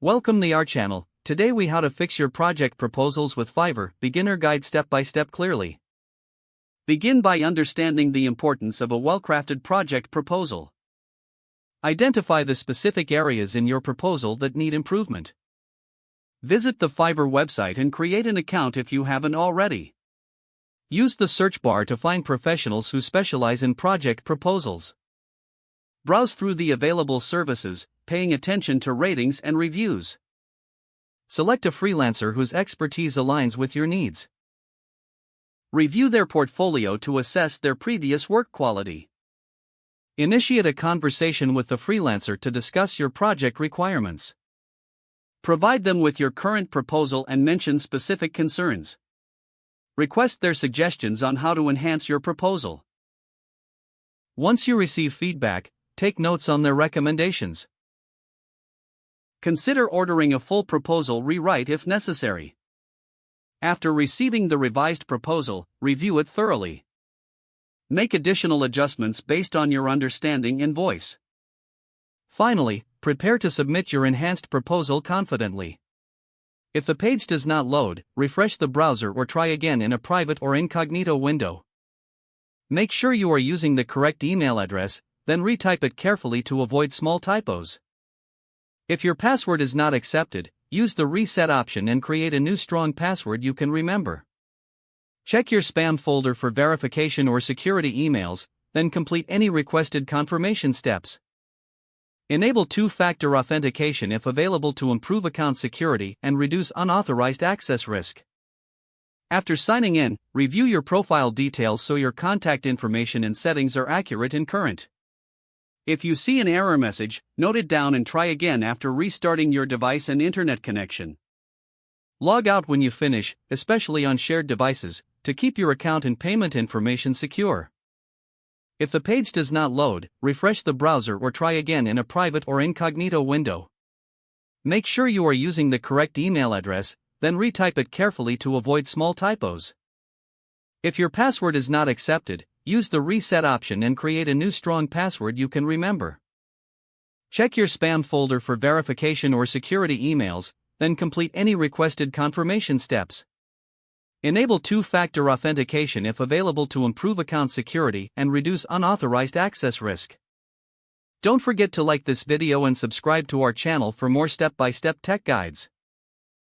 Welcome to our channel. Today we how to fix your project proposals with Fiverr, beginner guide step by step clearly. Begin by understanding the importance of a well-crafted project proposal. Identify the specific areas in your proposal that need improvement. Visit the Fiverr website and create an account if you haven't already. Use the search bar to find professionals who specialize in project proposals. Browse through the available services, paying attention to ratings and reviews. Select a freelancer whose expertise aligns with your needs. Review their portfolio to assess their previous work quality. Initiate a conversation with the freelancer to discuss your project requirements. Provide them with your current proposal and mention specific concerns. Request their suggestions on how to enhance your proposal. Once you receive feedback, take notes on their recommendations. Consider ordering a full proposal rewrite if necessary. After receiving the revised proposal, review it thoroughly. Make additional adjustments based on your understanding and voice. Finally, prepare to submit your enhanced proposal confidently. If the page does not load, refresh the browser or try again in a private or incognito window. Make sure you are using the correct email address, then retype it carefully to avoid small typos. If your password is not accepted, use the reset option and create a new strong password you can remember. Check your spam folder for verification or security emails, then complete any requested confirmation steps. Enable two-factor authentication if available to improve account security and reduce unauthorized access risk. After signing in, review your profile details so your contact information and settings are accurate and current. If you see an error message, note it down and try again after restarting your device and internet connection. Log out when you finish, especially on shared devices, to keep your account and payment information secure. If the page does not load, refresh the browser or try again in a private or incognito window. Make sure you are using the correct email address, then retype it carefully to avoid small typos. If your password is not accepted, use the reset option and create a new strong password you can remember. Check your spam folder for verification or security emails, then complete any requested confirmation steps. Enable two-factor authentication if available to improve account security and reduce unauthorized access risk. Don't forget to like this video and subscribe to our channel for more step-by-step tech guides.